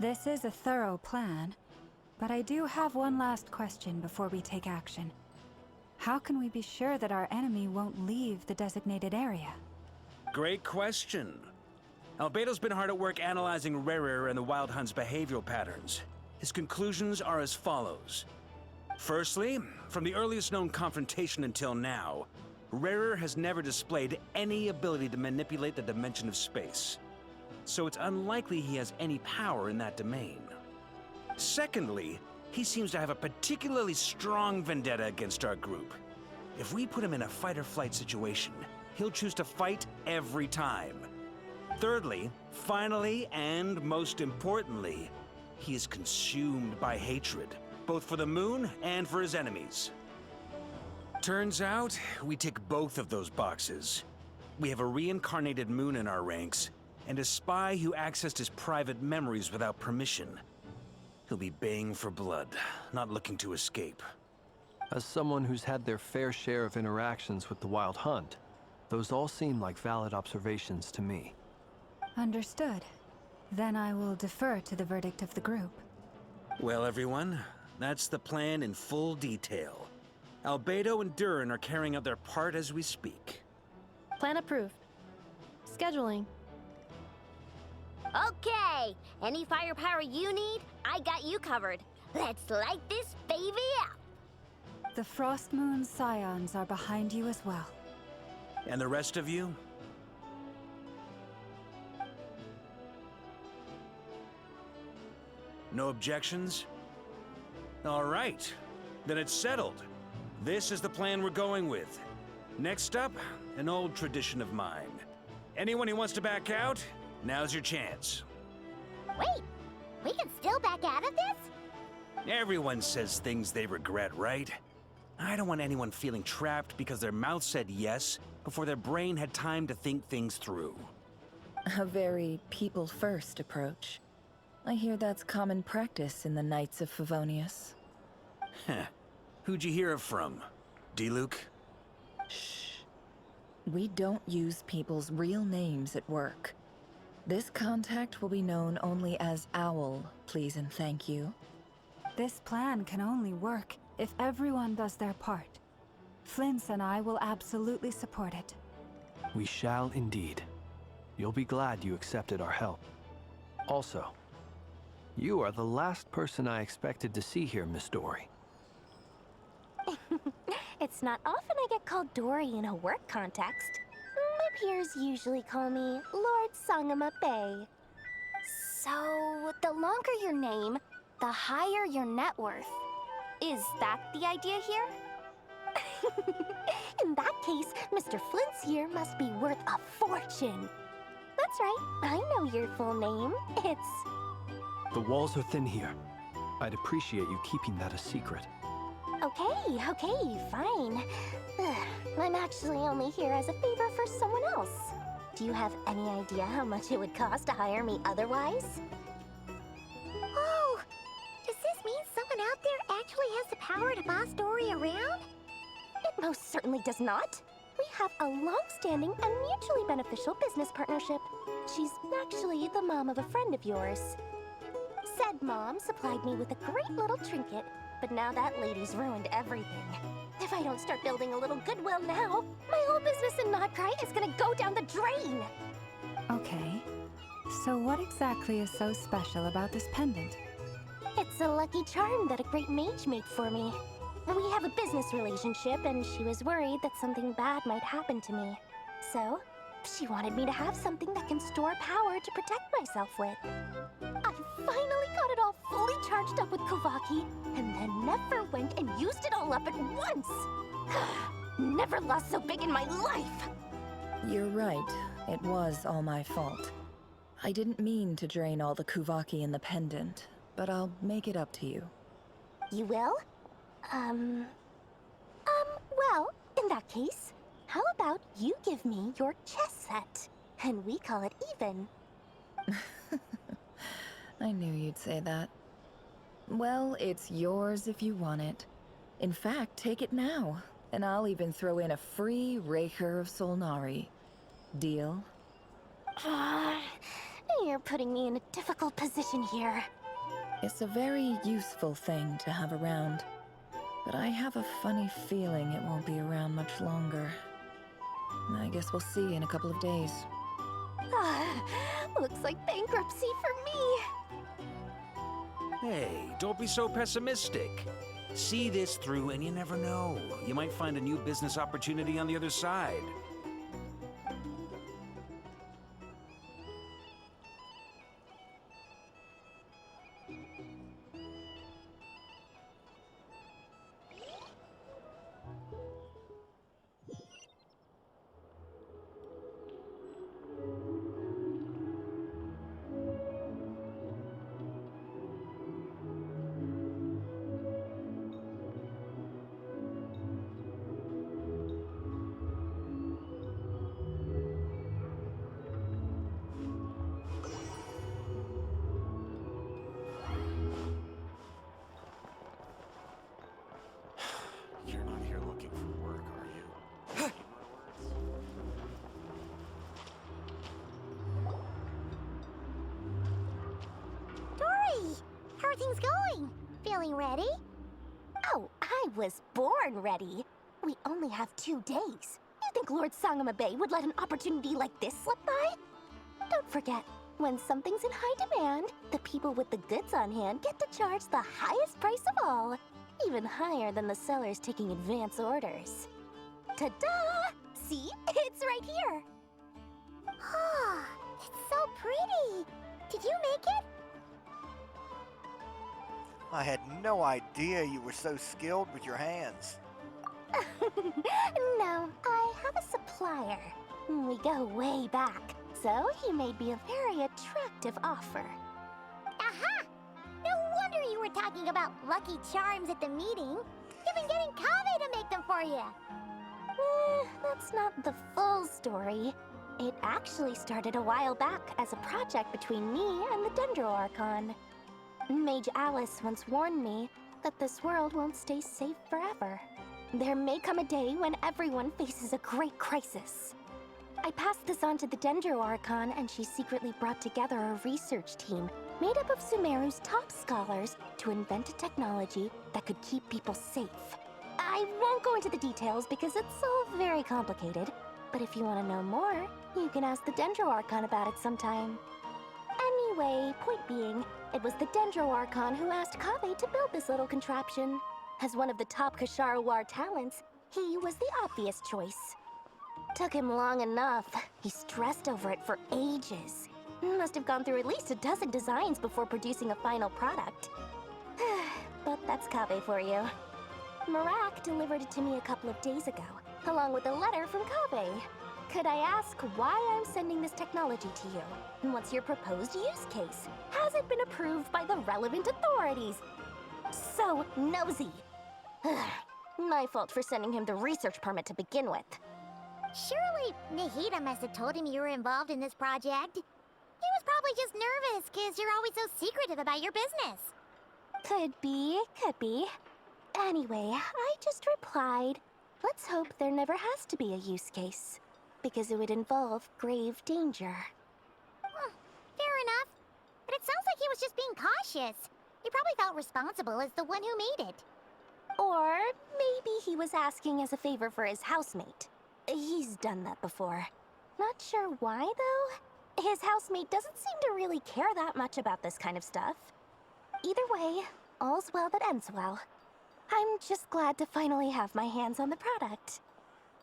This is a thorough plan, but I do have one last question before we take action. How can we be sure that our enemy won't leave the designated area? Great question. Albedo's been hard at work analyzing Rächer and the Wild Hunt's behavioral patterns. His conclusions are as follows. Firstly, from the earliest known confrontation until now, Rächer has never displayed any ability to manipulate the dimension of space. So it's unlikely he has any power in that domain. Secondly, he seems to have a particularly strong vendetta against our group. If we put him in a fight-or-flight situation, he'll choose to fight every time. Thirdly, finally, and most importantly, he is consumed by hatred, both for the moon and for his enemies. Turns out, we tick both of those boxes. We have a reincarnated moon in our ranks, and a spy who accessed his private memories without permission. He'll be baying for blood, not looking to escape. As someone who's had their fair share of interactions with the Wild Hunt, those all seem like valid observations to me. Understood. Then I will defer to the verdict of the group. Well, everyone, that's the plan in full detail. Albedo and Durin are carrying out their part as we speak. Plan approved. Scheduling. Okay, any firepower you need, I got you covered. Let's light this baby up. The Frost Moon Scions are behind you as well. And the rest of you? No objections? All right, then it's settled. This is the plan we're going with. Next up, an old tradition of mine. Anyone who wants to back out, now's your chance. Wait, we can still back out of this? Everyone says things they regret, right? I don't want anyone feeling trapped because their mouth said yes before their brain had time to think things through. A very people-first approach. I hear that's common practice in the Knights of Favonius. Heh. Who'd you hear it from? D-Luke? Shh. We don't use people's real names at work. This contact will be known only as Owl, please and thank you. This plan can only work if everyone does their part. Flint's and I will absolutely support it. We shall indeed. You'll be glad you accepted our help. Also, you are the last person I expected to see here, Miss Dory. It's not often I get called Dory in a work context. My peers usually call me Lord Sangamabe. So, the longer your name, the higher your net worth. Is that the idea here? In that case, Mr. Flint's here must be worth a fortune. That's right, I know your full name. It's... The walls are thin here. I'd appreciate you keeping that a secret. Okay, fine. I'm actually only here as a favor for someone else. Do you have any idea how much it would cost to hire me otherwise? Oh, does this mean someone out there actually has the power to boss Dory around? It most certainly does not. We have a long-standing and mutually beneficial business partnership. She's actually the mom of a friend of yours. Said mom supplied me with a great little trinket, but now that lady's ruined everything. If I don't start building a little goodwill now, my whole business in Notcry is gonna go down the drain! Okay. So what exactly is so special about this pendant? It's a lucky charm that a great mage made for me. We have a business relationship, and she was worried that something bad might happen to me. So, she wanted me to have something that can store power to protect myself with. I finally got it all fully charged up with Kovaki, and then never went and used it all up at once! Never lost so big in my life! You're right. It was all my fault. I didn't mean to drain all the Kuvaki in the pendant, but I'll make it up to you. You will? Well, in that case, how about you give me your chess set, and we call it even? I knew you'd say that. Well, it's yours if you want it. In fact, take it now, and I'll even throw in a free Rächer of Solnari. Deal? You're putting me in a difficult position here. It's a very useful thing to have around. But I have a funny feeling it won't be around much longer. I guess we'll see in a couple of days. Looks like bankruptcy for me. Hey, don't be so pessimistic. See this through and you never know. You might find a new business opportunity on the other side. You're not here looking for work, are you? Dory, how are things going? Feeling ready? Oh, I was born ready. We only have 2 days. You think Lord Sangamabe would let an opportunity like this slip by? Don't forget, when something's in high demand, the people with the goods on hand get to charge the highest price of all. Even higher than the sellers taking advance orders. Ta-da! See? It's right here! Oh, it's so pretty! Did you make it? I had no idea you were so skilled with your hands. No, I have a supplier. We go way back, so he made me a very attractive offer. Aha! No wonder you were talking about Lucky Charms at the meeting. You've been getting Kave to make them for you. That's not the full story. It actually started a while back as a project between me and the Dendro Archon. Mage Alice once warned me that this world won't stay safe forever. There may come a day when everyone faces a great crisis. I passed this on to the Dendro Archon, and she secretly brought together a research team made up of Sumeru's top scholars to invent a technology that could keep people safe. I won't go into the details because it's all very complicated, but if you want to know more, you can ask the Dendro Archon about it sometime. Anyway, point being, it was the Dendro Archon who asked Kave to build this little contraption. As one of the top Kashara War talents, he was the obvious choice. Took him long enough. He stressed over it for ages. Must have gone through at least a dozen designs before producing a final product. But that's Kave for you. Marak delivered it to me a couple of days ago, along with a letter from Kave. Could I ask why I'm sending this technology to you? And what's your proposed use case? Has it been approved by the relevant authorities? So nosy. My fault for sending him the research permit to begin with. Surely Nahida must have told him you were involved in this project. He was probably just nervous because you're always so secretive about your business. Could be, could be. Anyway, I just replied, let's hope there never has to be a use case, because it would involve grave danger. Fair enough. But it sounds like he was just being cautious. He probably felt responsible as the one who made it. Or maybe he was asking as a favor for his housemate. He's done that before. Not sure why, though. His housemate doesn't seem to really care that much about this kind of stuff. Either way, all's well that ends well. I'm just glad to finally have my hands on the product.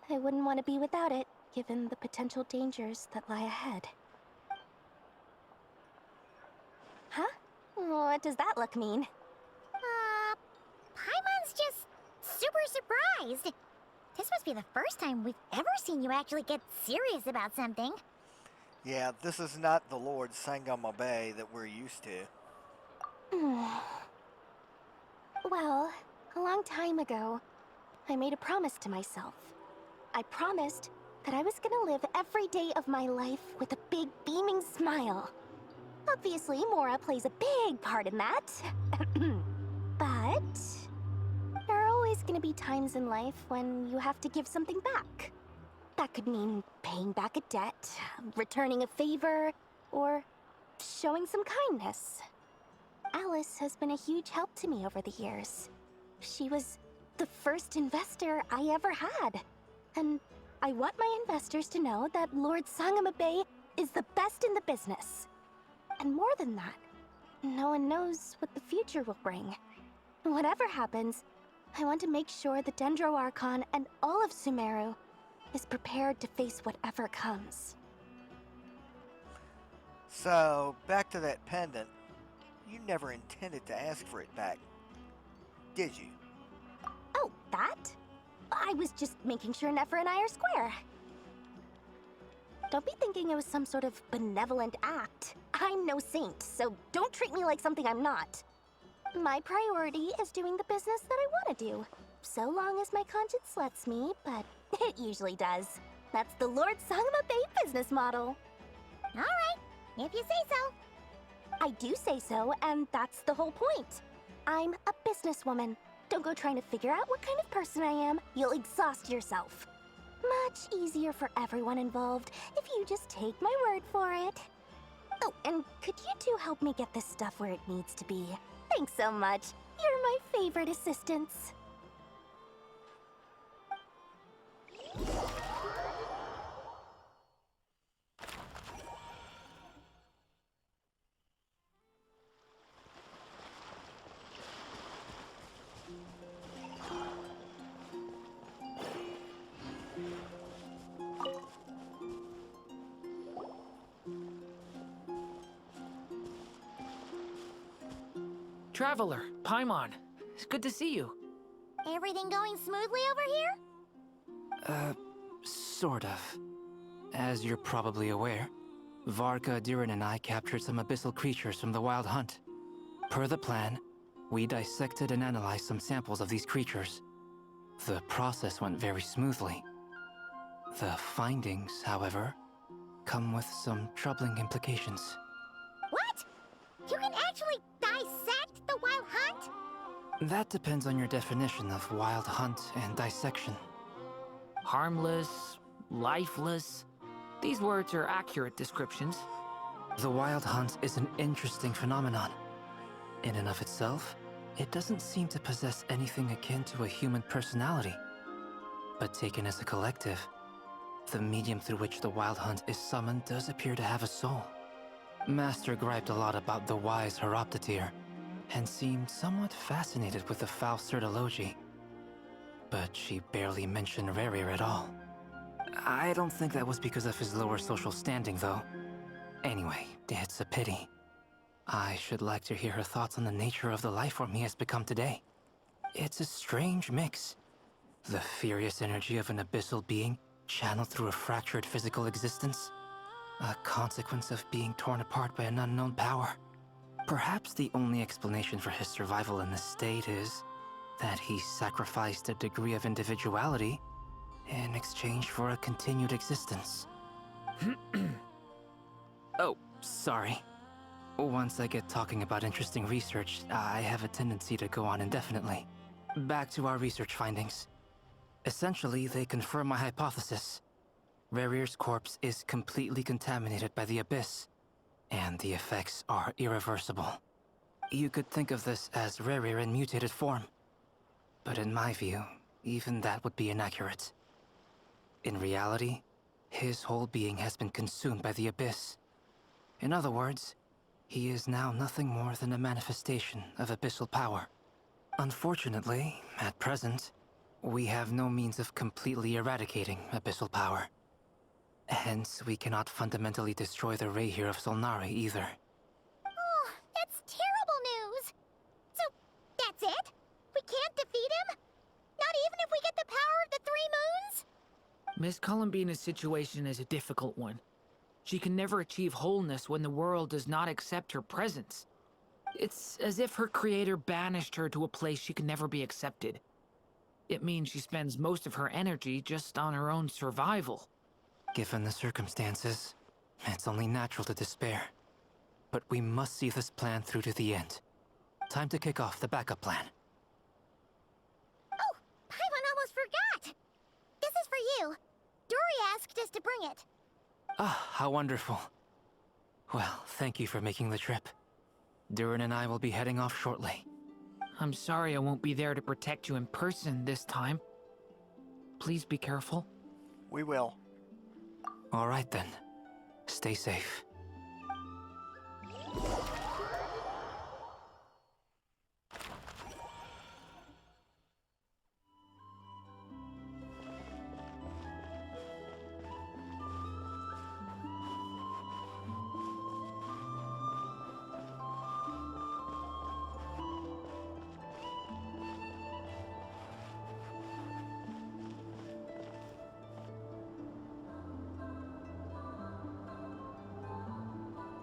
I wouldn't want to be without it, given the potential dangers that lie ahead. Huh? What does that look mean? Paimon's just super surprised. This must be the first time we've ever seen you actually get serious about something. Yeah, this is not the Lord Sangamabe that we're used to. Well, a long time ago, I made a promise to myself. I promised that I was gonna live every day of my life with a big beaming smile. Obviously, Mora plays a big part in that. But there are always gonna be times in life when you have to give something back. That could mean paying back a debt, returning a favor, or showing some kindness. Alice has been a huge help to me over the years. She was the first investor I ever had. And I want my investors to know that Lord Sangamabe is the best in the business. And more than that, no one knows what the future will bring. Whatever happens, I want to make sure the Dendro Archon and all of Sumeru is prepared to face whatever comes. So, back to that pendant. You never intended to ask for it back, did you? Oh, that? I was just making sure Nefer and I are square. Don't be thinking it was some sort of benevolent act. I'm no saint, so don't treat me like something I'm not. My priority is doing the business that I want to do, so long as my conscience lets me, but it usually does. That's the Lord Sangamabe business model. All right, if you say so. I do say so, and that's the whole point. I'm a businesswoman. Don't go trying to figure out what kind of person I am. You'll exhaust yourself. Much easier for everyone involved if you just take my word for it. Oh, and could you two help me get this stuff where it needs to be? Thanks so much. You're my favorite assistants. Traveler, Paimon, it's good to see you. Everything going smoothly over here? Sort of. As you're probably aware, Varka, Durin, and I captured some abyssal creatures from the Wild Hunt. Per the plan, we dissected and analyzed some samples of these creatures. The process went very smoothly. The findings, however, come with some troubling implications. What? You can actually dissect the Wild Hunt? That depends on your definition of Wild Hunt and dissection. Harmless, lifeless. These words are accurate descriptions. The Wild Hunt is an interesting phenomenon. In and of itself, it doesn't seem to possess anything akin to a human personality. But taken as a collective, the medium through which the Wild Hunt is summoned does appear to have a soul. Master griped a lot about the wise Horoptatyr, and seemed somewhat fascinated with the foul Certology. But she barely mentioned Rächer at all. I don't think that was because of his lower social standing, though. Anyway, it's a pity. I should like to hear her thoughts on the nature of the lifeform he has become today. It's a strange mix. The furious energy of an abyssal being channeled through a fractured physical existence. A consequence of being torn apart by an unknown power. Perhaps the only explanation for his survival in this state is that he sacrificed a degree of individuality in exchange for a continued existence. Oh, sorry. Once I get talking about interesting research, I have a tendency to go on indefinitely. Back to our research findings. Essentially, they confirm my hypothesis. Rächer's corpse is completely contaminated by the Abyss, and the effects are irreversible. You could think of this as Rächer in mutated form. But in my view, even that would be inaccurate. In reality, his whole being has been consumed by the Abyss. In other words, he is now nothing more than a manifestation of abyssal power. Unfortunately, at present, we have no means of completely eradicating abyssal power. Hence, we cannot fundamentally destroy the Rächer of Solnari either. Oh, that's terrible news. So, that's it? We can't defeat him? Not even if we get the power of the Three Moons? Miss Columbina's situation is a difficult one. She can never achieve wholeness when the world does not accept her presence. It's as if her creator banished her to a place she can never be accepted. It means she spends most of her energy just on her own survival. Given the circumstances, it's only natural to despair. But we must see this plan through to the end. Time to kick off the backup plan. Oh, Paimon almost forgot. This is for you. Dory asked us to bring it. Ah, how wonderful. Well, thank you for making the trip. Durin and I will be heading off shortly. I'm sorry I won't be there to protect you in person this time. Please be careful. We will. All right then. Stay safe.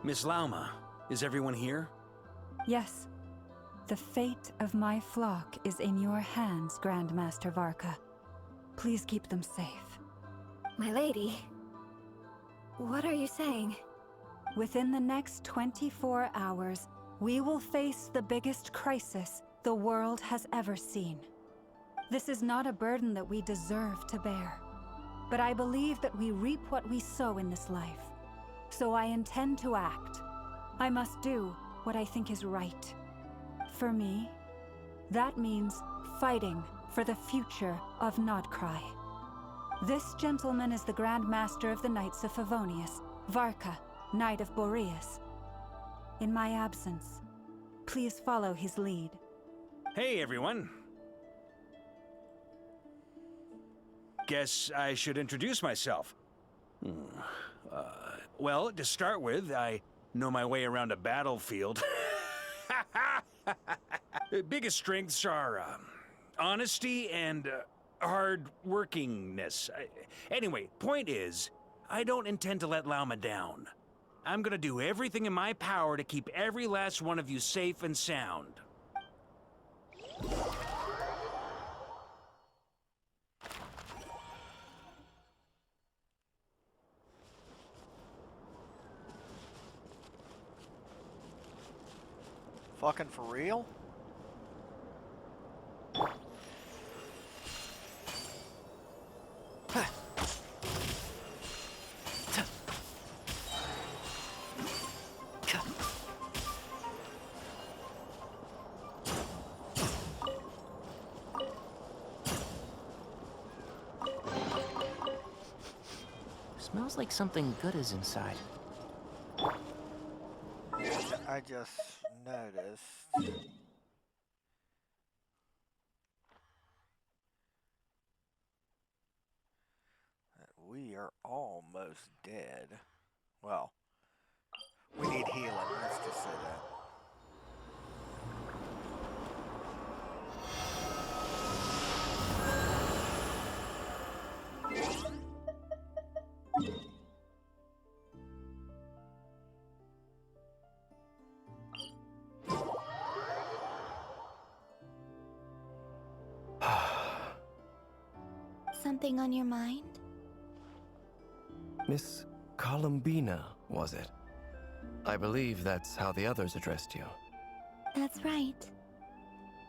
Miss Lauma, is everyone here? Yes. The fate of my flock is in your hands, Grandmaster Varka. Please keep them safe. My lady, what are you saying? Within the next 24 hours, we will face the biggest crisis the world has ever seen. This is not a burden that we deserve to bear, but I believe that we reap what we sow in this life. So I intend to act. I must do what I think is right. For me, that means fighting for the future of Nodcry. This gentleman is the Grand Master of the Knights of Favonius, Varka, Knight of Boreas. In my absence, please follow his lead. Hey, everyone. Guess I should introduce myself. Well, to start with, I know my way around a battlefield. The biggest strengths are honesty and hard-workingness. Anyway, point is, I don't intend to let Lauma down. I'm gonna do everything in my power to keep every last one of you safe and sound. Fucking for real? Smells like something good is inside. I just noticed. That we are almost dead. Well, we need healing, let's just say that. Something on your mind? Miss Columbina, was it? I believe that's how the others addressed you. That's right.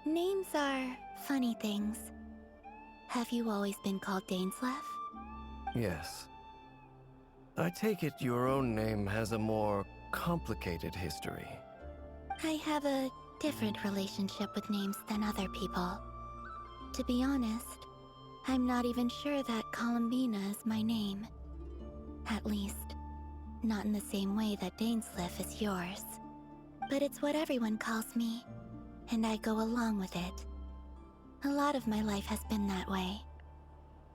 Names are funny things. Have you always been called Dainsleff? Yes. I take it your own name has a more complicated history. I have a different relationship with names than other people. To be honest, I'm not even sure that Columbina is my name. At least, not in the same way that Dainsleff is yours. But it's what everyone calls me, and I go along with it. A lot of my life has been that way.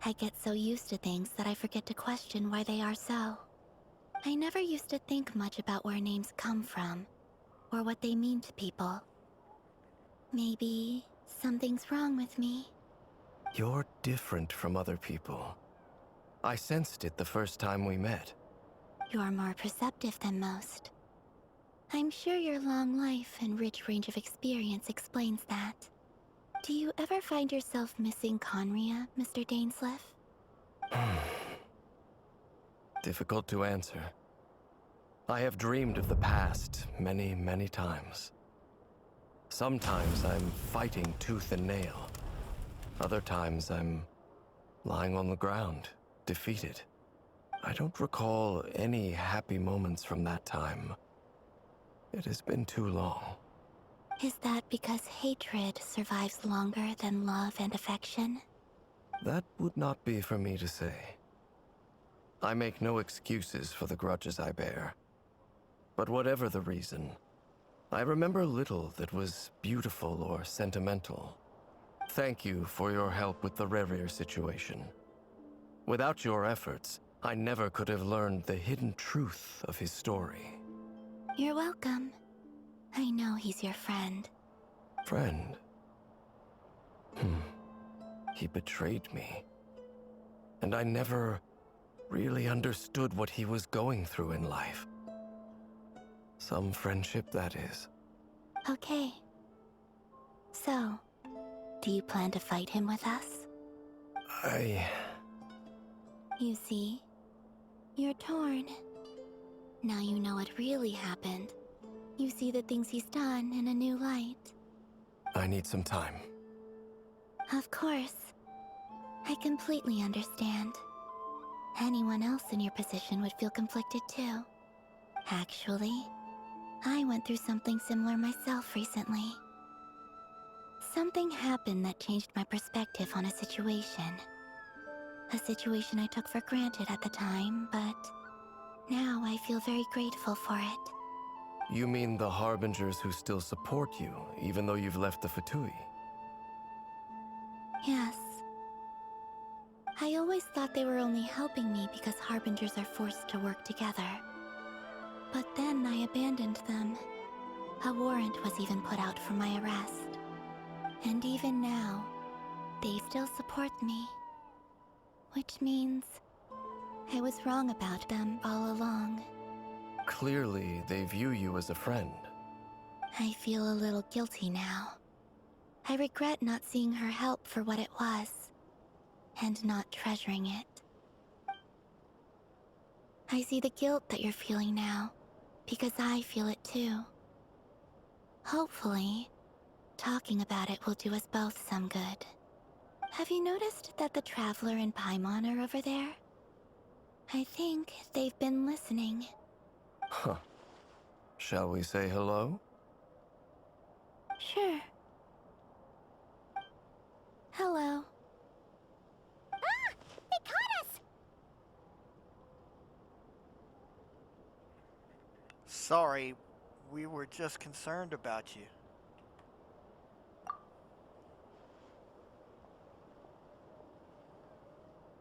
I get so used to things that I forget to question why they are so. I never used to think much about where names come from, or what they mean to people. Maybe something's wrong with me. You're different from other people. I sensed it the first time we met. You're more perceptive than most. I'm sure your long life and rich range of experience explains that. Do you ever find yourself missing Conria, Mr. Dainsleff? Difficult to answer. I have dreamed of the past many, many times. Sometimes I'm fighting tooth and nail. Other times I'm lying on the ground, defeated. I don't recall any happy moments from that time. It has been too long. Is that because hatred survives longer than love and affection? That would not be for me to say. I make no excuses for the grudges I bear. But whatever the reason, I remember little that was beautiful or sentimental. Thank you for your help with the Rächer situation. Without your efforts, I never could have learned the hidden truth of his story. You're welcome. I know he's your friend. Friend? He betrayed me. And I never really understood what he was going through in life. Some friendship, that is. Okay. So, do you plan to fight him with us? You see, you're torn. Now you know what really happened. You see the things he's done in a new light. I need some time. Of course. I completely understand. Anyone else in your position would feel conflicted too. Actually, I went through something similar myself recently. Something happened that changed my perspective on a situation. A situation I took for granted at the time, but now I feel very grateful for it. You mean the Harbingers who still support you, even though you've left the Fatui? Yes. I always thought they were only helping me because Harbingers are forced to work together. But then I abandoned them. A warrant was even put out for my arrest. And even now, they still support me. Which means I was wrong about them all along. Clearly, they view you as a friend. I feel a little guilty now. I regret not seeing her help for what it was, and not treasuring it. I see the guilt that you're feeling now, because I feel it too. Hopefully, talking about it will do us both some good. Have you noticed that the Traveler and Paimon are over there? I think they've been listening. Huh. Shall we say hello? Sure. Hello. Ah! They caught us! Sorry, we were just concerned about you.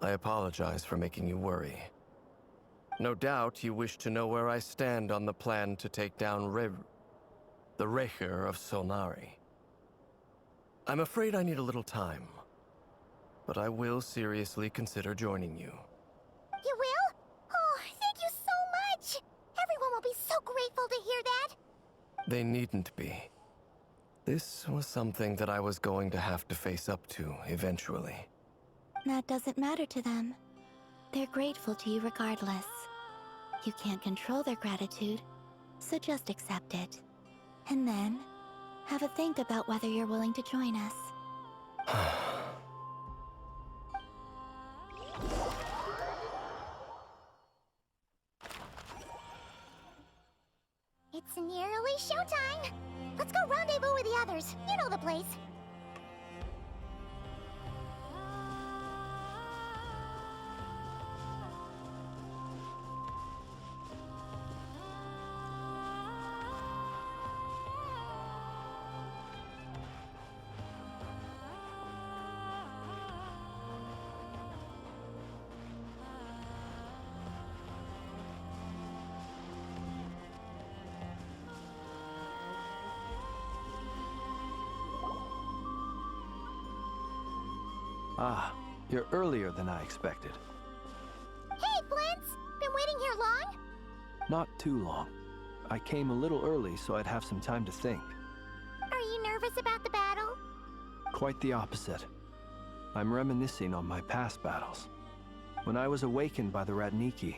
I apologize for making you worry. No doubt you wish to know where I stand on the plan to take down the Rächer of Solnari. I'm afraid I need a little time, but I will seriously consider joining you. You will? Oh, thank you so much! Everyone will be so grateful to hear that! They needn't be. This was something that I was going to have to face up to eventually. That doesn't matter to them. They're grateful to you regardless. You can't control their gratitude, so just accept it. And then, have a think about whether you're willing to join us. It's nearly showtime! Let's go rendezvous with the others. You know the place. Ah, you're earlier than I expected. Hey, Flint's! Been waiting here long? Not too long. I came a little early so I'd have some time to think. Are you nervous about the battle? Quite the opposite. I'm reminiscing on my past battles. When I was awakened by the Ratniki,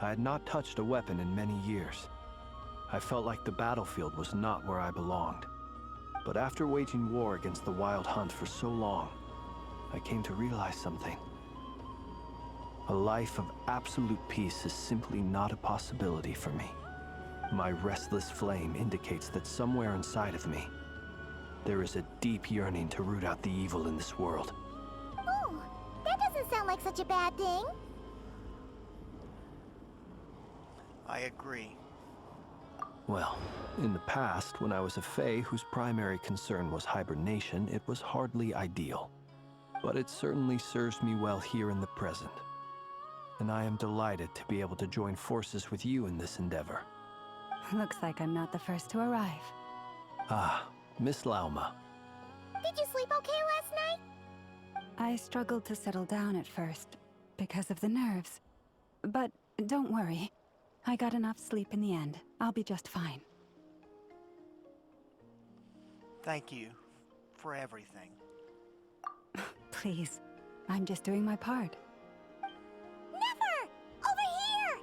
I had not touched a weapon in many years. I felt like the battlefield was not where I belonged. But after waging war against the Wild Hunt for so long, I came to realize something. A life of absolute peace is simply not a possibility for me. My restless flame indicates that somewhere inside of me, there is a deep yearning to root out the evil in this world. Oh, that doesn't sound like such a bad thing. I agree. Well, in the past, when I was a Fae whose primary concern was hibernation, it was hardly ideal. But it certainly serves me well here in the present. And I am delighted to be able to join forces with you in this endeavor. Looks like I'm not the first to arrive. Ah, Miss Lauma. Did you sleep okay last night? I struggled to settle down at first, because of the nerves. But don't worry. I got enough sleep in the end. I'll be just fine. Thank you for everything. Please, I'm just doing my part. Never! Over here!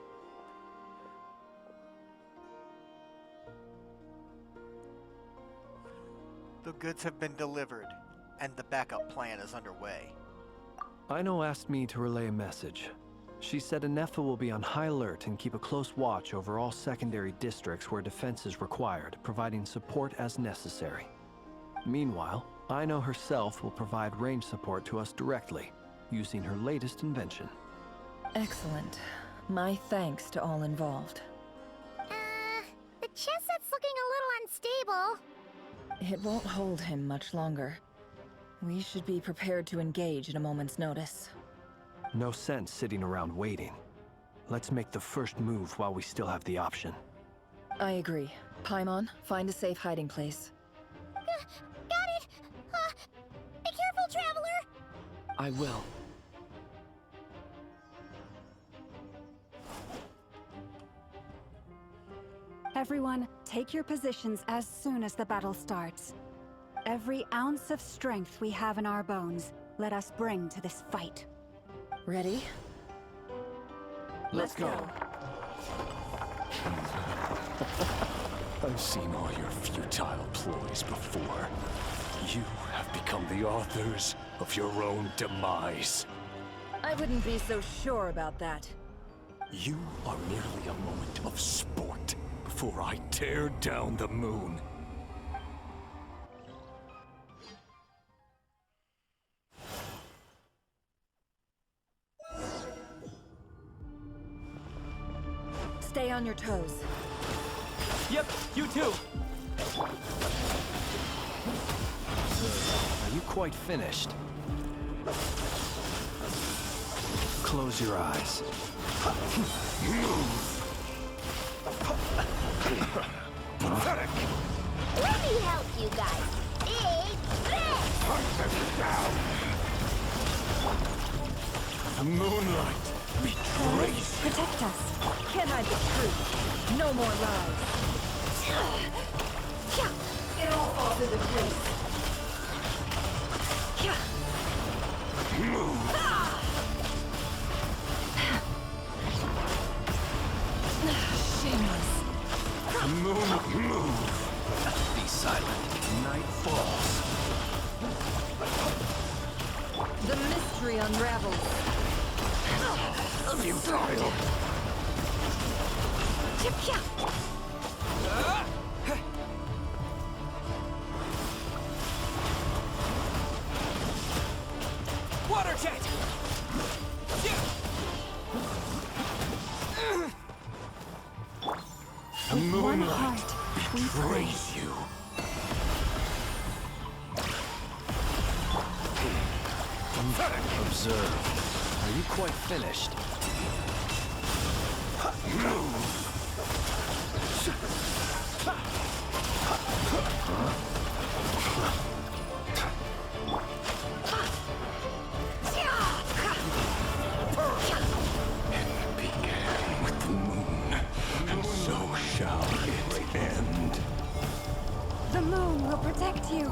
The goods have been delivered, and the backup plan is underway. Aino asked me to relay a message. She said Anefa will be on high alert and keep a close watch over all secondary districts where defense is required, providing support as necessary. Meanwhile, Aino herself will provide range support to us directly, using her latest invention. Excellent. My thanks to all involved. The chest set's looking a little unstable. It won't hold him much longer. We should be prepared to engage at a moment's notice. No sense sitting around waiting. Let's make the first move while we still have the option. I agree. Paimon, find a safe hiding place. Got it! Be careful, Traveler! I will. Everyone, take your positions as soon as the battle starts. Every ounce of strength we have in our bones, let us bring to this fight. Ready? Let's go. I've seen all your futile ploys before. You have become the authors of your own demise. I wouldn't be so sure about that. You are merely a moment of sport before I tear down the moon. Stay on your toes. Yep, you too. Are you quite finished? Close your eyes. Pathetic! Let me help you guys. Big The moonlight betrays you. Protect us. Can't hide the truth. No more lies. It all falls into place. Move! Shameless. Move! Be silent. Night falls. The mystery unravels. Futile! Water jet! The moonlight heart, we betrays you. Observe. Are you quite finished? It began with the moon, and so shall it end. The moon will protect you.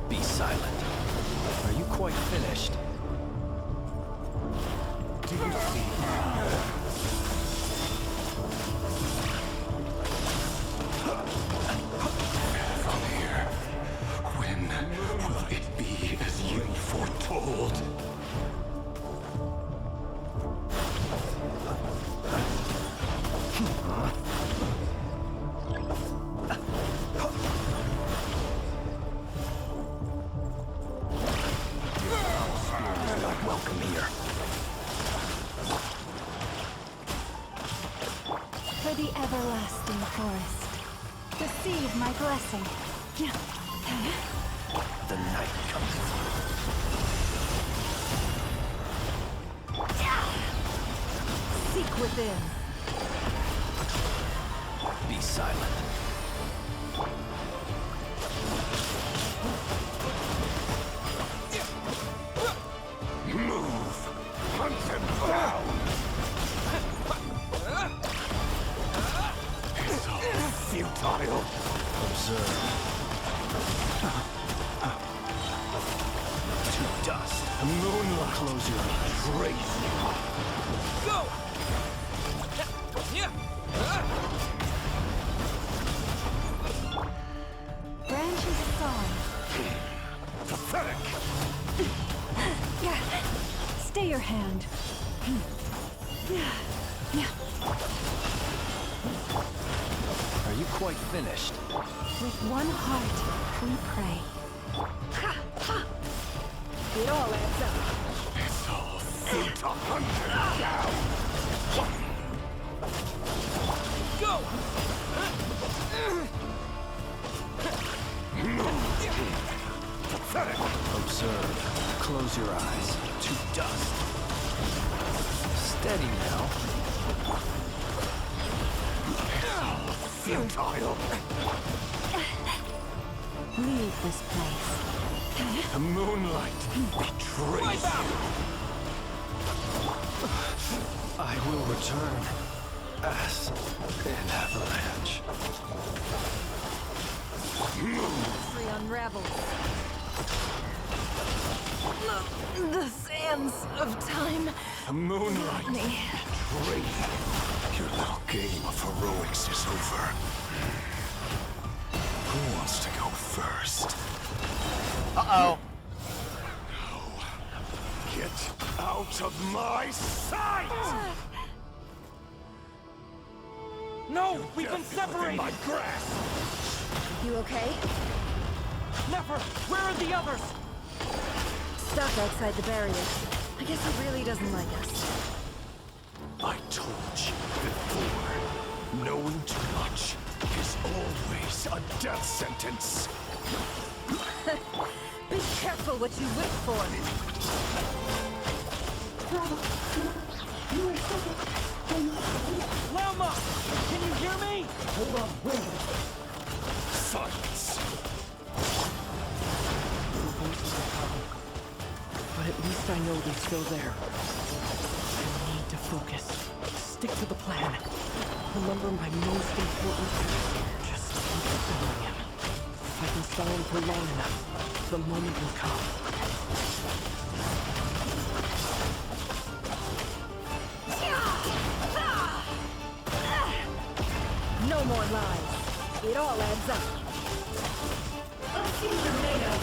Be silent. Are you quite finished? Do you see? From here, when will it be as you foretold? Welcome here. For the everlasting forest, receive my blessing. The night comes. Seek within. Be silent. Move! Hunt him down! It's all futile. Observe. To dust. Moonlight. Close your eyes. Trace. Go! Branches song. Pathetic. Stay your hand. Are you quite finished? With one heart, we pray. It all adds up. It's all futile. Hunt him down! Go! Pathetic. Observe. Close your eyes. To dust. Steady now. Futile. Leave this place. The moonlight betrays you. I will return as an avalanche. Free unravels. The sands of time. The moonlight betrays you. Your little game of heroics is over. Who wants to go first? Uh-oh. No. Get out of my sight! No! We've been Within separated! my grasp! You okay? Never! Where are the others? Stuck outside the barrier. I guess he really doesn't like us. I told you before, knowing too much is always a death sentence. Be careful what you wish for. Lama! Can you hear me? Silence. But at least I know they're still there. I need to focus. Stick to the plan. Remember my most important task. Just keep following him. If I can stall him for long enough, the moment will come. No more lies. It all adds up. Let's see what you're made of.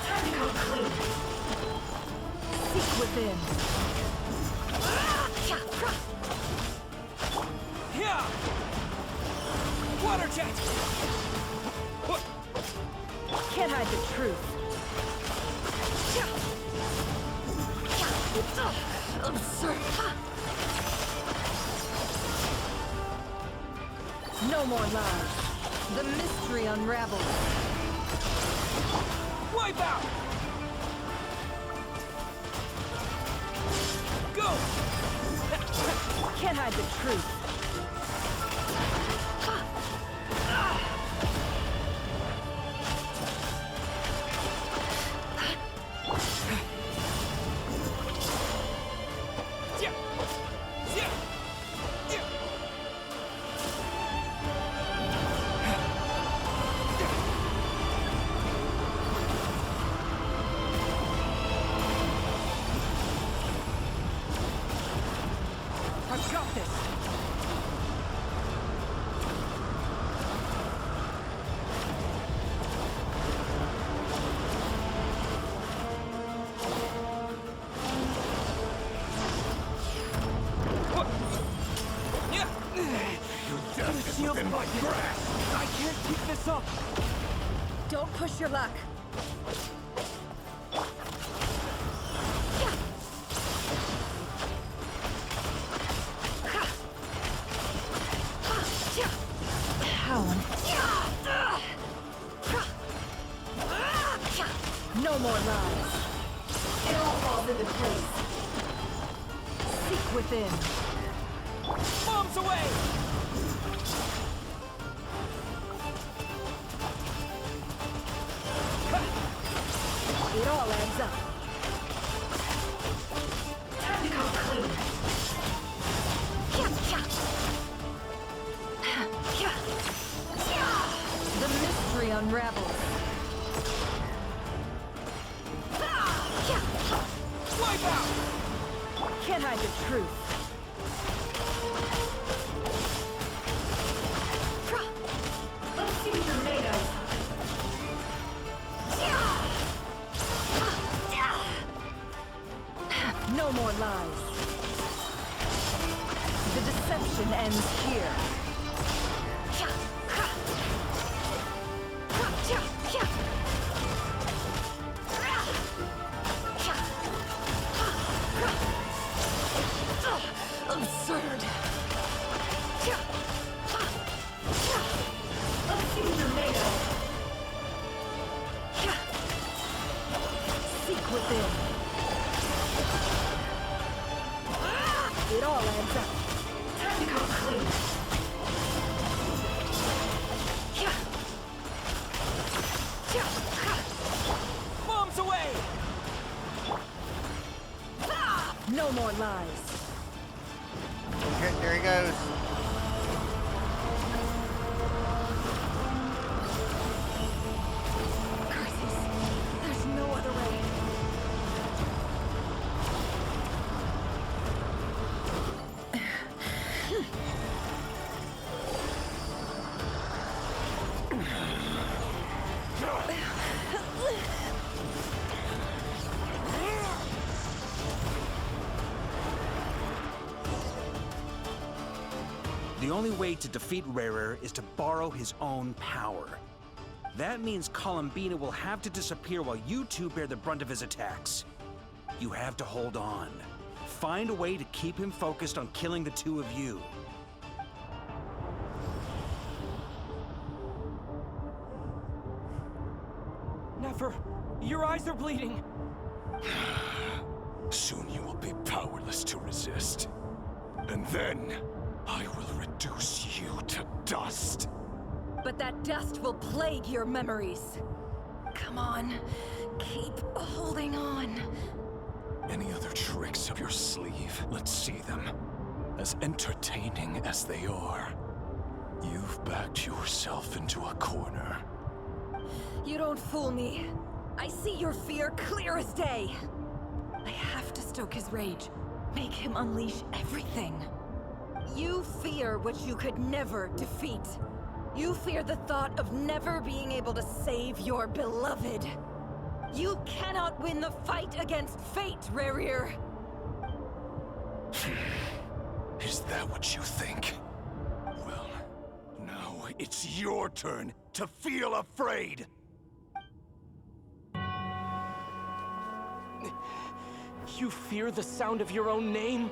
Time to go clean. Seek within. Yeah! Water jet! Can't hide the truth. Absurd. No more lies. The mystery unravels. Wipe out! Go! Can't hide the truth. in my grasp! I can't keep this up! Don't push your luck. No more lies. It all falls into place. Seek within. Bombs away! It all adds up. Time to come clean. The mystery unravels. Wipe out! Can't hide the truth. Let's see what you're made of. No more lies. The deception ends here. Absurd. Let's see what you're made of. Seek within. It all adds up. Time to come clean. Bombs away! No more lies. Okay, there he goes. Curses. There's no other way. The only way to defeat Rächer is to borrow his own power. That means Columbina will have to disappear while you two bear the brunt of his attacks. You have to hold on. Find a way to keep him focused on killing the two of you. Never. Your eyes are bleeding. Soon you will be powerless to resist. And then, I will reduce you to dust. But that dust will plague your memories. Come on. Keep holding on. Any other tricks up your sleeve? Let's see them. As entertaining as they are, you've backed yourself into a corner. You don't fool me. I see your fear clear as day. I have to stoke his rage. Make him unleash everything. You fear what you could never defeat. You fear the thought of never being able to save your beloved. You cannot win the fight against fate, Rächer. Is that what you think? Well, now it's your turn to feel afraid! You fear the sound of your own name?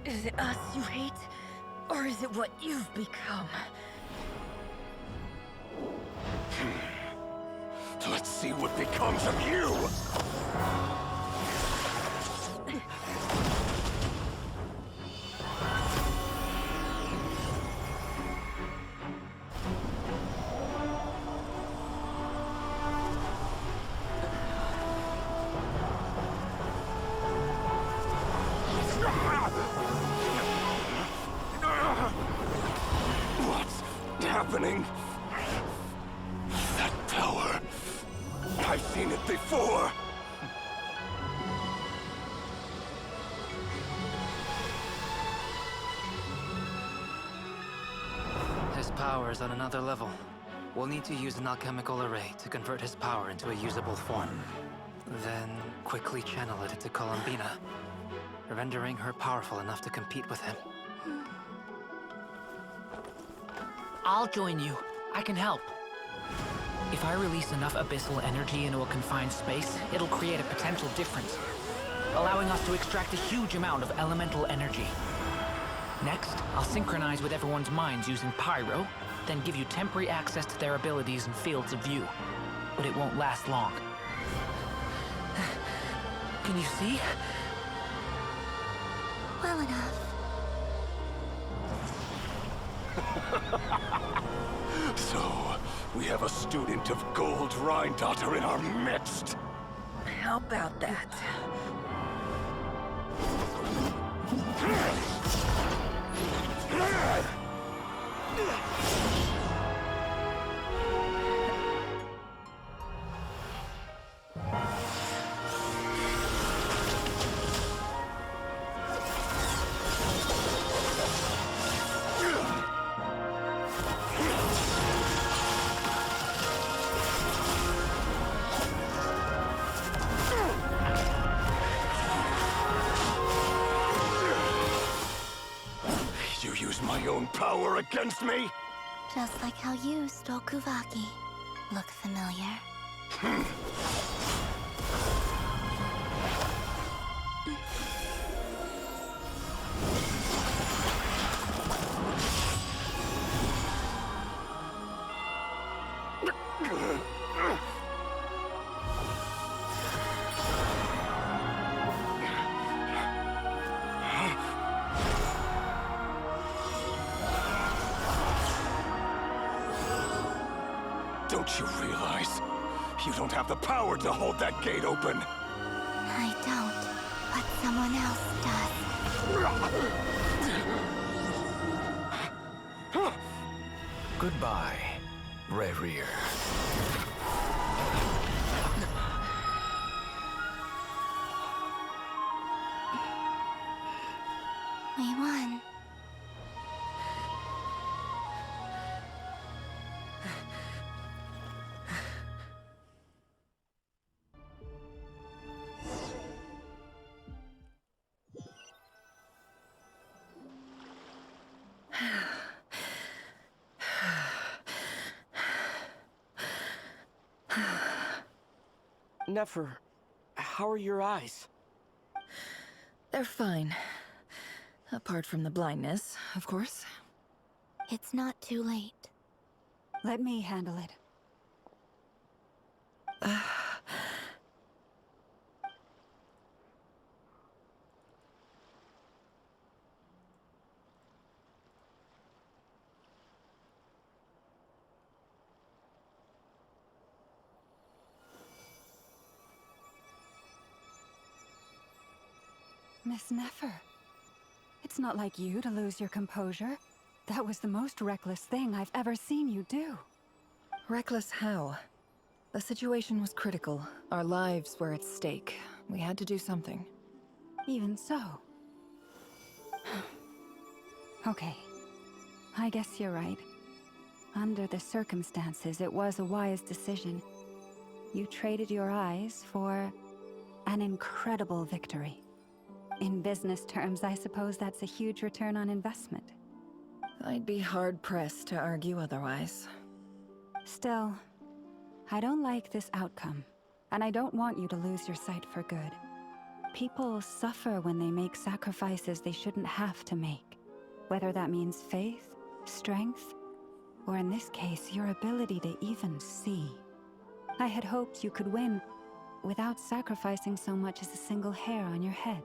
Is it us you hate? Or is it what you've become? Let's see what becomes of you! What's happening? That power. I've seen it before. His power is on another level. We'll need to use an alchemical array to convert his power into a usable form. Then quickly channel it into Columbina, rendering her powerful enough to compete with him. I'll join you. I can help. If I release enough abyssal energy into a confined space, it'll create a potential difference, allowing us to extract a huge amount of elemental energy. Next, I'll synchronize with everyone's minds using pyro, then give you temporary access to their abilities and fields of view. But it won't last long. Can you see? Well enough. So, we have a student of Gold Rheindotter in our midst. How about that? You use my own power against me? Just like how you stole Kuvaki. Look familiar? Don't you realize? You don't have the power to hold that gate open. I don't, but someone else does. Goodbye, Rächer. We won. Nefer, how are your eyes? They're fine. Apart from the blindness, of course. It's not too late. Let me handle it. Miss Nefer, it's not like you to lose your composure. That was the most reckless thing I've ever seen you do. Reckless how? The situation was critical. Our lives were at stake. We had to do something. Even so. Okay. I guess you're right. Under the circumstances, it was a wise decision. You traded your eyes for an incredible victory. In business terms, I suppose that's a huge return on investment. I'd be hard-pressed to argue otherwise. Still, I don't like this outcome, and I don't want you to lose your sight for good. People suffer when they make sacrifices they shouldn't have to make, whether that means faith, strength, or in this case, your ability to even see. I had hoped you could win without sacrificing so much as a single hair on your head.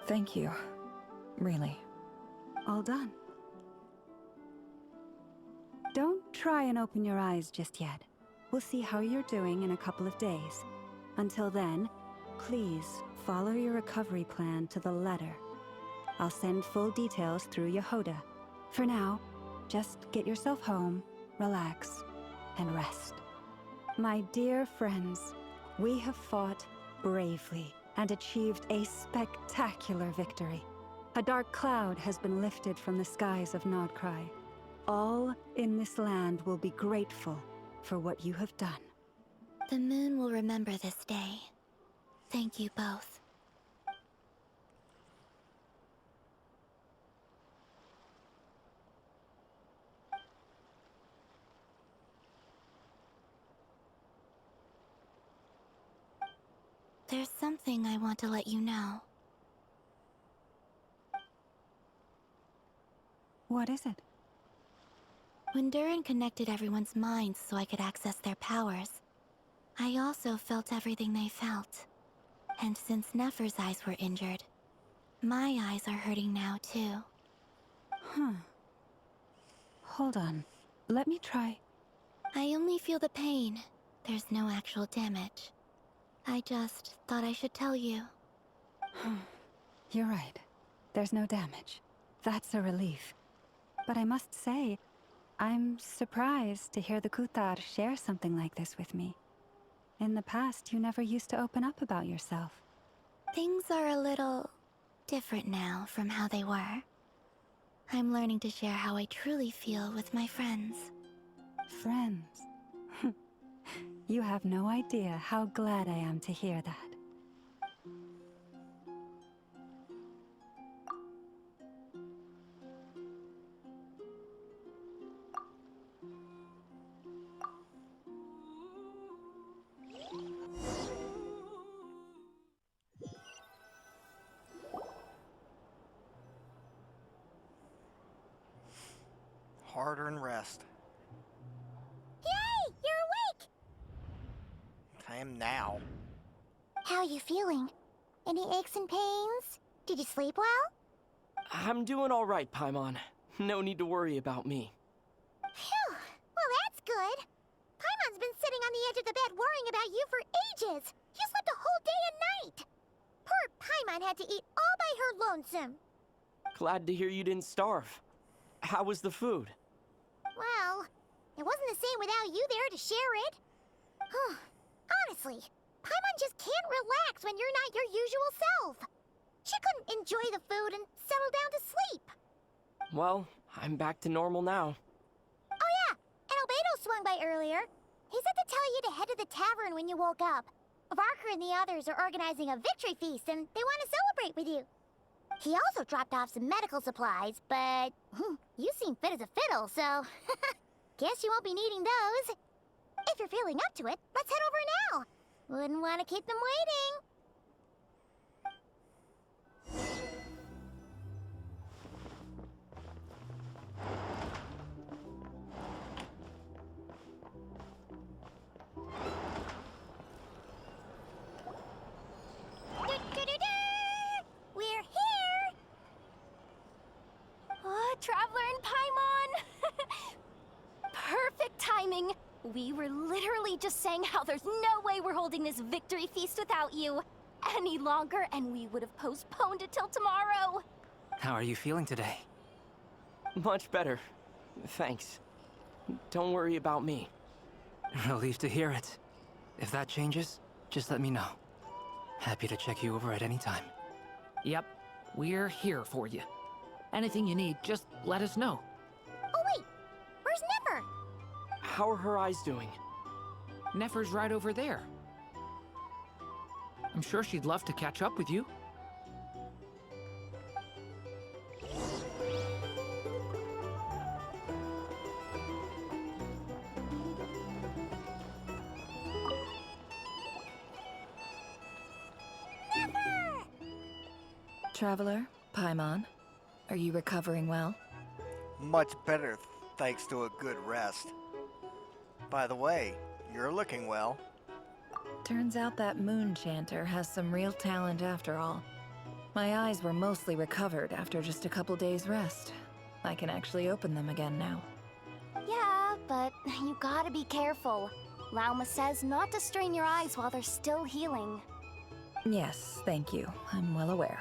Thank you. Really. All done. Don't try and open your eyes just yet. We'll see how you're doing in a couple of days. Until then, please follow your recovery plan to the letter. I'll send full details through Yehoda. For now, just get yourself home, relax, and rest. My dear friends, we have fought bravely and achieved a spectacular victory. A dark cloud has been lifted from the skies of Nodcry. All in this land will be grateful for what you have done. The moon will remember this day. Thank you both. There's something I want to let you know. What is it? When Durin connected everyone's minds so I could access their powers, I also felt everything they felt. And since Nefer's eyes were injured, my eyes are hurting now too. Huh. Hold on. Let me try. I only feel the pain. There's no actual damage. I just thought I should tell you. You're right. There's no damage. That's a relief. But I must say, I'm surprised to hear the Kutar share something like this with me. In the past, you never used to open up about yourself. Things are a little different now from how they were. I'm learning to share how I truly feel with my friends. Friends? You have no idea how glad I am to hear that. Hard-earned rest. Yay! You're awake! I am now. How are you feeling? Any aches and pains? Did you sleep well? I'm doing all right, Paimon. No need to worry about me. Phew! Well, that's good. Paimon's been sitting on the edge of the bed worrying about you for ages. You slept a whole day and night. Poor Paimon had to eat all by her lonesome. Glad to hear you didn't starve. How was the food? Well, it wasn't the same without you there to share it. Honestly, Paimon just can't relax when you're not your usual self. She couldn't enjoy the food and settle down to sleep. Well, I'm back to normal now. Oh yeah, and Albedo swung by earlier. He said to tell you to head to the tavern when you woke up. Varker and the others are organizing a victory feast and they want to celebrate with you. He also dropped off some medical supplies, but you seem fit as a fiddle, so guess you won't be needing those. If you're feeling up to it, let's head over now. Wouldn't want to keep them waiting. We're here! Traveler and Paimon! Perfect timing! We were literally just saying how there's no way we're holding this victory feast without you any longer, and we would have postponed it till tomorrow. How are you feeling today? Much better. Thanks. Don't worry about me. Relieved to hear it. If that changes, just let me know. Happy to check you over at any time. Yep, we're here for you. Anything you need, just let us know. Oh wait, where's Nefer? How are her eyes doing? Nefer's right over there. I'm sure she'd love to catch up with you. Traveler, Paimon, are you recovering well? Much better, thanks to a good rest. By the way, you're looking well. Turns out that moon chanter has some real talent after all. My eyes were mostly recovered after just a couple days rest. I can actually open them again now. Yeah, but you gotta be careful. Lauma says not to strain your eyes while they're still healing. Yes, thank you. I'm well aware.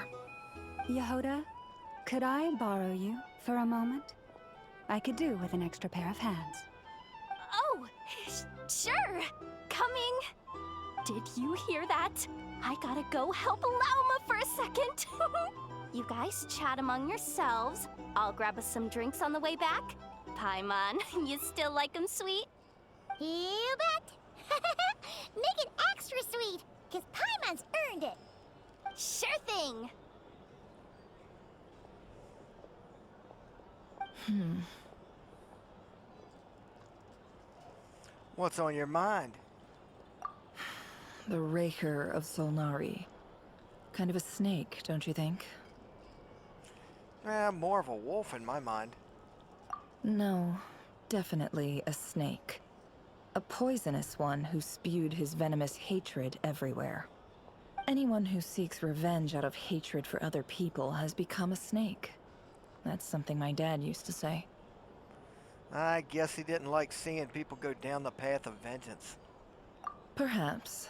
Yehoda, could I borrow you for a moment? I could do with an extra pair of hands. Oh, sure. Coming. Did you hear that? I gotta go help Lauma for a second. You guys chat among yourselves. I'll grab us some drinks on the way back. Paimon, you still like 'em sweet? You bet. Make it extra sweet, because Paimon's earned it. Sure thing. What's on your mind? The Rächer of Solnari. Kind of a snake, don't you think? More of a wolf in my mind. No, definitely a snake. A poisonous one who spewed his venomous hatred everywhere. Anyone who seeks revenge out of hatred for other people has become a snake. That's something my dad used to say. I guess he didn't like seeing people go down the path of vengeance. Perhaps.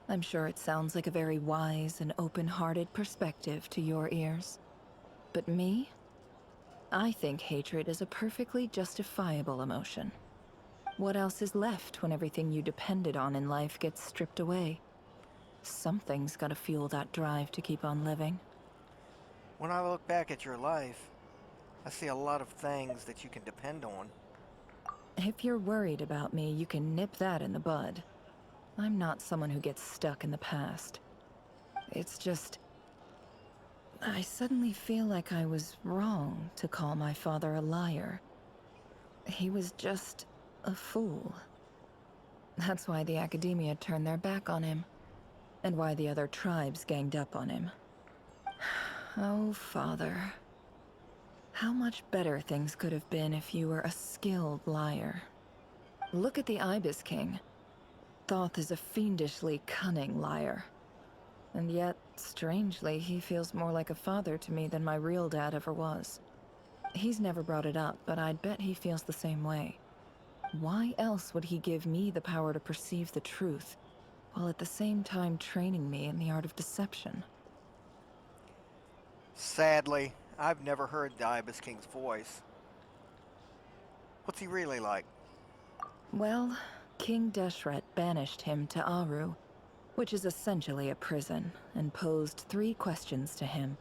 I'm sure it sounds like a very wise and open-hearted perspective to your ears. But me? I think hatred is a perfectly justifiable emotion. What else is left when everything you depended on in life gets stripped away? Something's gotta fuel that drive to keep on living. When I look back at your life, I see a lot of things that you can depend on. If you're worried about me, you can nip that in the bud. I'm not someone who gets stuck in the past. It's just... I suddenly feel like I was wrong to call my father a liar. He was just a fool. That's why the Academia turned their back on him, and why the other tribes ganged up on him. Oh, Father. How much better things could have been if you were a skilled liar. Look at the Ibis King. Thoth is a fiendishly cunning liar. And yet, strangely, he feels more like a father to me than my real dad ever was. He's never brought it up, but I'd bet he feels the same way. Why else would he give me the power to perceive the truth, while at the same time training me in the art of deception? Sadly, I've never heard the Ibis King's voice. What's he really like? Well, King Deshret banished him to Aru, which is essentially a prison, and posed 3 questions to him.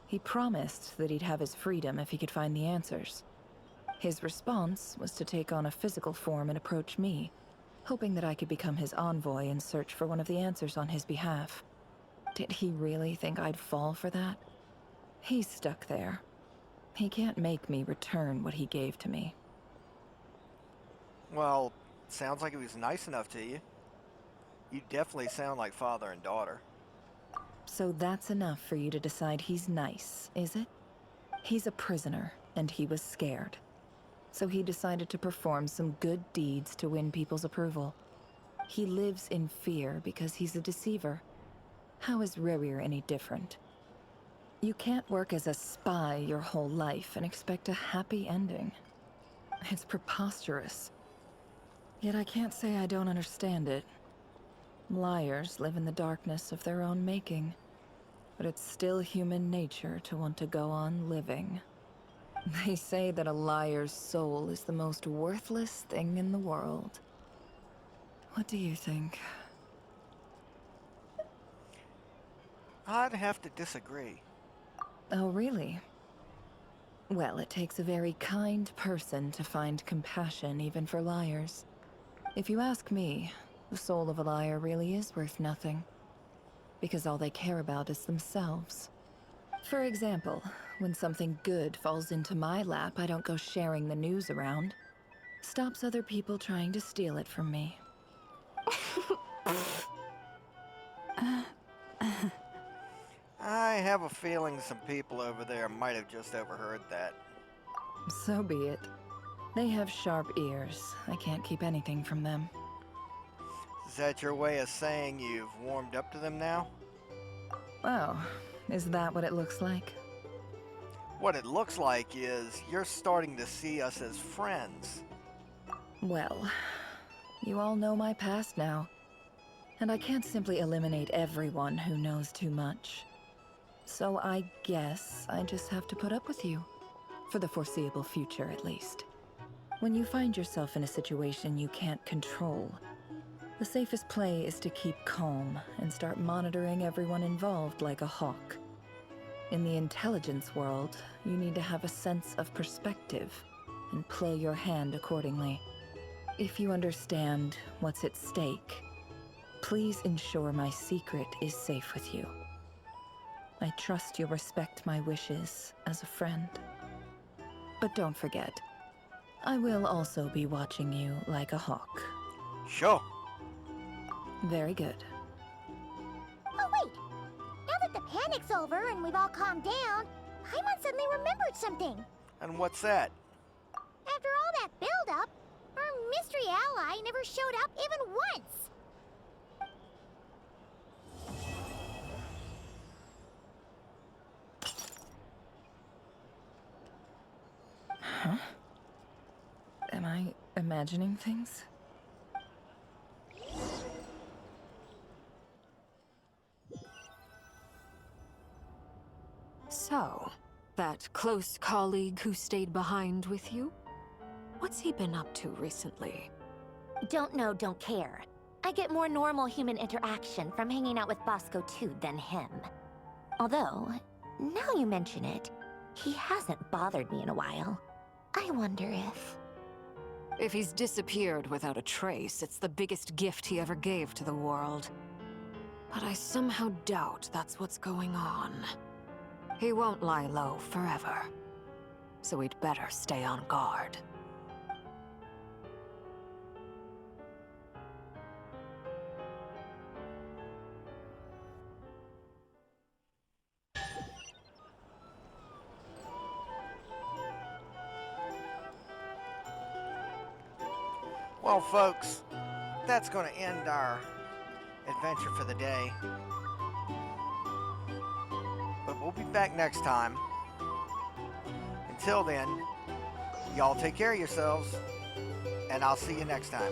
He promised that he'd have his freedom if he could find the answers. His response was to take on a physical form and approach me, hoping that I could become his envoy and search for one of the answers on his behalf. Did he really think I'd fall for that? He's stuck there. He can't make me return what he gave to me. Well, sounds like he was nice enough to you. You definitely sound like father and daughter. So that's enough for you to decide he's nice, is it? He's a prisoner, and he was scared. So he decided to perform some good deeds to win people's approval. He lives in fear because he's a deceiver. How is Rächer any different? You can't work as a spy your whole life and expect a happy ending. It's preposterous. Yet I can't say I don't understand it. Liars live in the darkness of their own making, but it's still human nature to want to go on living. They say that a liar's soul is the most worthless thing in the world. What do you think? I'd have to disagree. Oh, really? Well, it takes a very kind person to find compassion even for liars. If you ask me, the soul of a liar really is worth nothing, because all they care about is themselves. For example, when something good falls into my lap, I don't go sharing the news around. Stops other people trying to steal it from me. I have a feeling some people over there might have just overheard that. So be it. They have sharp ears. I can't keep anything from them. Is that your way of saying you've warmed up to them now? Oh, is that what it looks like? What it looks like is you're starting to see us as friends. Well, you all know my past now, and I can't simply eliminate everyone who knows too much. So I guess I just have to put up with you, for the foreseeable future at least. When you find yourself in a situation you can't control, the safest play is to keep calm and start monitoring everyone involved like a hawk. In the intelligence world, you need to have a sense of perspective and play your hand accordingly. If you understand what's at stake, please ensure my secret is safe with you. I trust you'll respect my wishes as a friend. But don't forget, I will also be watching you like a hawk. Sure. Very good. Oh wait! Now that the panic's over and we've all calmed down, Paimon suddenly remembered something. And what's that? After all that build-up, our mystery ally never showed up even once. Huh? Am I imagining things? So, that close colleague who stayed behind with you? What's he been up to recently? Don't know, don't care. I get more normal human interaction from hanging out with Bosco too than him. Although, now you mention it, he hasn't bothered me in a while. I wonder if... If he's disappeared without a trace, it's the biggest gift he ever gave to the world. But I somehow doubt that's what's going on. He won't lie low forever. So we'd better stay on guard. Well, folks, that's going to end our adventure for the day. But we'll be back next time. Until then, y'all take care of yourselves, and I'll see you next time.